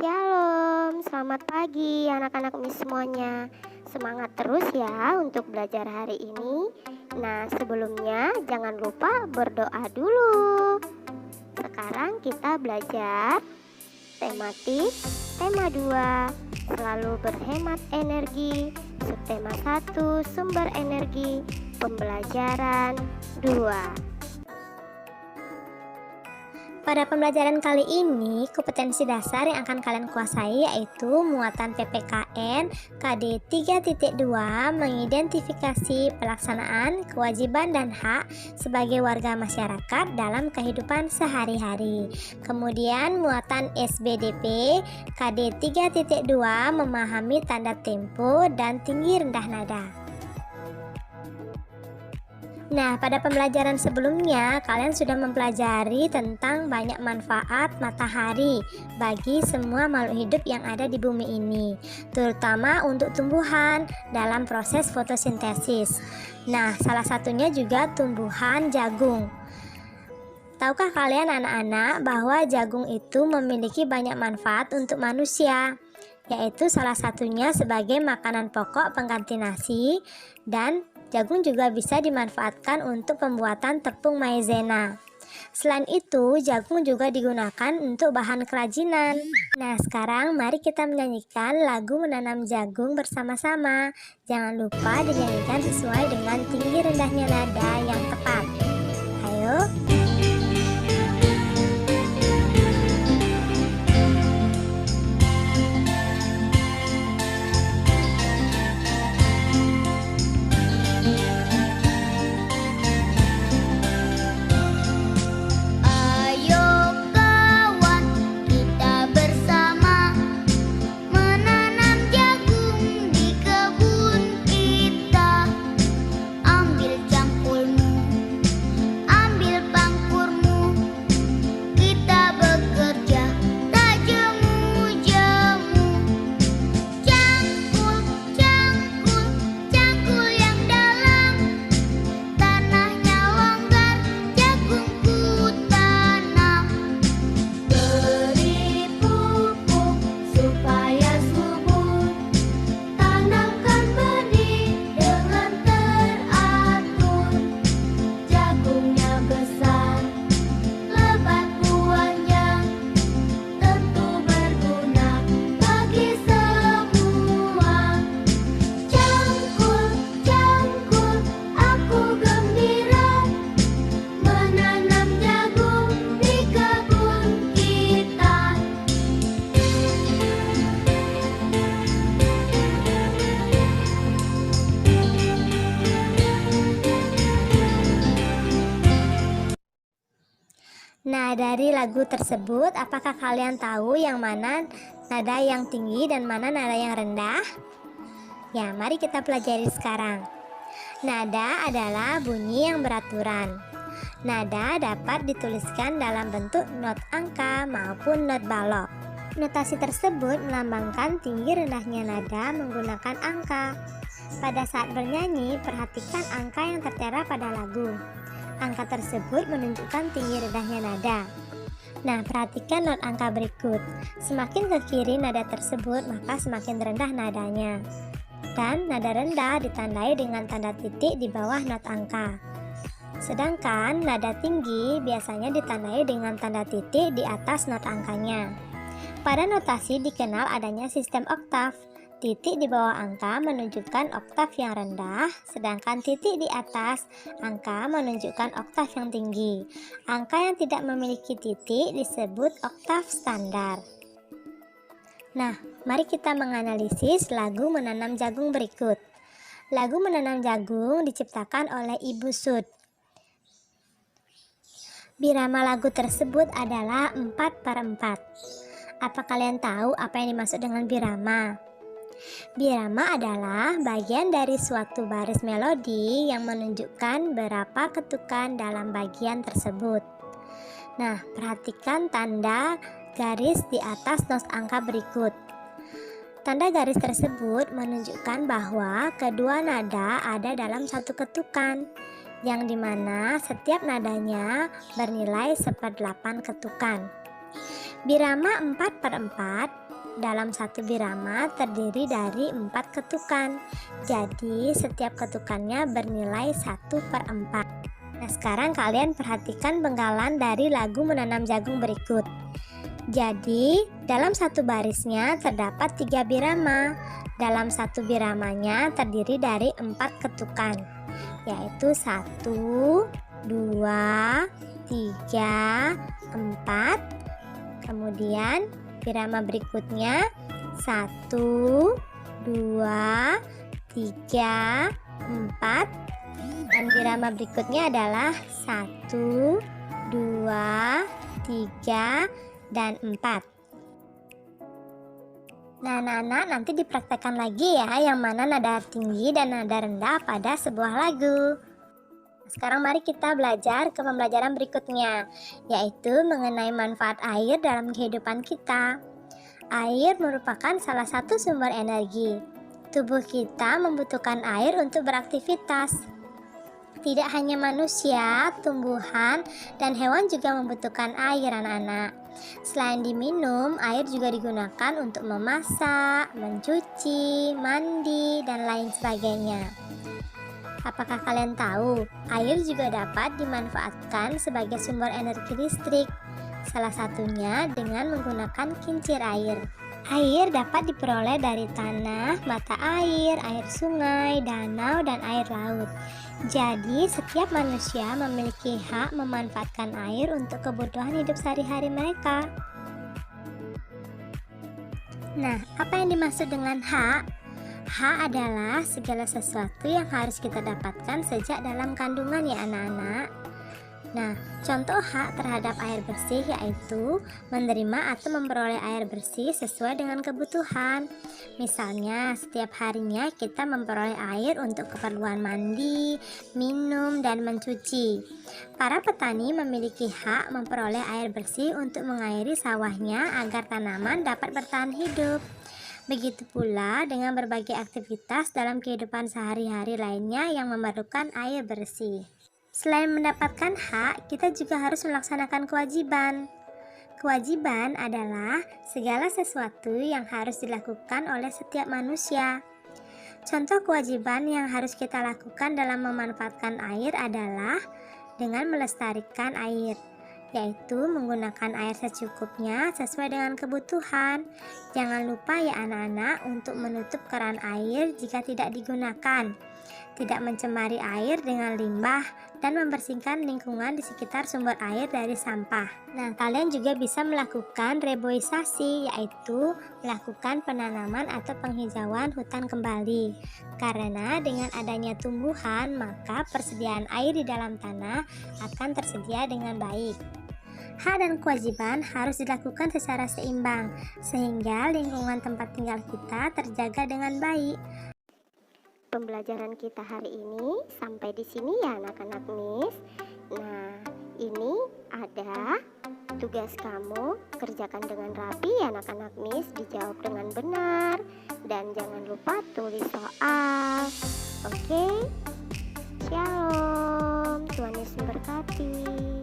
Shalom, selamat pagi anak-anak Miss semuanya. Semangat terus ya untuk belajar hari ini. Nah, sebelumnya jangan lupa berdoa dulu. Sekarang kita belajar tematik tema 2, selalu berhemat energi. Subtema 1, sumber energi. Pembelajaran 2. Pada pembelajaran kali ini, kompetensi dasar yang akan kalian kuasai yaitu muatan PPKN KD 3.2 mengidentifikasi pelaksanaan kewajiban dan hak sebagai warga masyarakat dalam kehidupan sehari-hari. Kemudian muatan SBDP KD 3.2 memahami tanda tempo dan tinggi rendah nada. Nah, pada pembelajaran sebelumnya, kalian sudah mempelajari tentang banyak manfaat matahari bagi semua makhluk hidup yang ada di bumi ini, terutama untuk tumbuhan dalam proses fotosintesis. Nah, salah satunya juga tumbuhan jagung. Tahukah kalian anak-anak bahwa jagung itu memiliki banyak manfaat untuk manusia? Yaitu salah satunya sebagai makanan pokok pengganti nasi, dan jagung juga bisa dimanfaatkan untuk pembuatan tepung maizena. Selain itu, jagung juga digunakan untuk bahan kerajinan. Nah, sekarang mari kita menyanyikan lagu Menanam Jagung bersama-sama. Jangan lupa dinyanyikan sesuai dengan tinggi rendahnya nada yang tepat. Ayo. Nah, dari lagu tersebut, apakah kalian tahu yang mana nada yang tinggi dan mana nada yang rendah? Ya, mari kita pelajari sekarang. Nada adalah bunyi yang beraturan. Nada dapat dituliskan dalam bentuk not angka maupun not balok. Notasi tersebut melambangkan tinggi rendahnya nada menggunakan angka. Pada saat bernyanyi, perhatikan angka yang tertera pada lagu. Angka tersebut menunjukkan tinggi rendahnya nada. Nah, perhatikan not angka berikut. Semakin ke kiri nada tersebut, maka semakin rendah nadanya. Dan nada rendah ditandai dengan tanda titik di bawah not angka. Sedangkan nada tinggi biasanya ditandai dengan tanda titik di atas not angkanya. Pada notasi dikenal adanya sistem oktav. Titik di bawah angka menunjukkan oktav yang rendah, sedangkan titik di atas angka menunjukkan oktav yang tinggi. Angka yang tidak memiliki titik disebut oktav standar. Nah, mari kita menganalisis lagu Menanam Jagung berikut. Lagu Menanam Jagung diciptakan oleh Ibu Sud. Birama lagu tersebut adalah 4/4. Apa kalian tahu apa yang dimaksud dengan birama? Birama adalah bagian dari suatu baris melodi yang menunjukkan berapa ketukan dalam bagian tersebut. Nah, perhatikan tanda garis di atas not angka berikut. Tanda garis tersebut menunjukkan bahwa kedua nada ada dalam satu ketukan, yang dimana setiap nadanya bernilai 1/8 ketukan. Birama 4/4 dalam satu birama terdiri dari 4 ketukan. Jadi setiap ketukannya bernilai 1/4. Nah, sekarang kalian perhatikan penggalan dari lagu Menanam Jagung berikut. Jadi dalam satu barisnya terdapat 3 birama. Dalam satu biramanya terdiri dari 4 ketukan, yaitu 1, 2, 3, 4. Kemudian birama berikutnya 1, 2, 3, 4. Dan birama berikutnya adalah 1, 2, 3, dan 4. Nah, anak-anak nanti dipraktekkan lagi ya yang mana nada tinggi dan nada rendah pada sebuah lagu. Sekarang mari kita belajar ke pembelajaran berikutnya, yaitu mengenai manfaat air dalam kehidupan kita. Air merupakan salah satu sumber energi. Tubuh kita membutuhkan air untuk beraktivitas. Tidak hanya manusia, tumbuhan, dan hewan juga membutuhkan air, anak-anak. Selain diminum, air juga digunakan untuk memasak, mencuci, mandi, dan lain sebagainya. Apakah kalian tahu, air juga dapat dimanfaatkan sebagai sumber energi listrik, salah satunya dengan menggunakan kincir air. Air dapat diperoleh dari tanah, mata air sungai, danau, dan air laut. Jadi, setiap manusia memiliki hak memanfaatkan air untuk kebutuhan hidup sehari-hari mereka. Nah, apa yang dimaksud dengan hak? Hak adalah segala sesuatu yang harus kita dapatkan sejak dalam kandungan ya anak-anak. Nah, contoh hak terhadap air bersih yaitu menerima atau memperoleh air bersih sesuai dengan kebutuhan. Misalnya, setiap harinya kita memperoleh air untuk keperluan mandi, minum, dan mencuci. Para petani memiliki hak memperoleh air bersih untuk mengairi sawahnya agar tanaman dapat bertahan hidup. Begitu pula dengan berbagai aktivitas dalam kehidupan sehari-hari lainnya yang memerlukan air bersih. Selain mendapatkan hak, kita juga harus melaksanakan kewajiban. Kewajiban adalah segala sesuatu yang harus dilakukan oleh setiap manusia. Contoh kewajiban yang harus kita lakukan dalam memanfaatkan air adalah dengan melestarikan air, yaitu menggunakan air secukupnya sesuai dengan kebutuhan. Jangan lupa ya anak-anak untuk menutup keran air jika tidak digunakan, tidak mencemari air dengan limbah, dan membersihkan lingkungan di sekitar sumber air dari sampah. Nah, kalian juga bisa melakukan reboisasi, yaitu melakukan penanaman atau penghijauan hutan kembali. Karena dengan adanya tumbuhan, maka persediaan air di dalam tanah akan tersedia dengan baik. Hak dan kewajiban harus dilakukan secara seimbang, sehingga lingkungan tempat tinggal kita terjaga dengan baik. Pembelajaran kita hari ini sampai di sini ya anak-anak Miss. Nah, ini ada tugas kamu, kerjakan dengan rapi ya anak-anak Miss, dijawab dengan benar dan jangan lupa tulis soal. Oke? Shalom, Tuhan Yesus memberkati.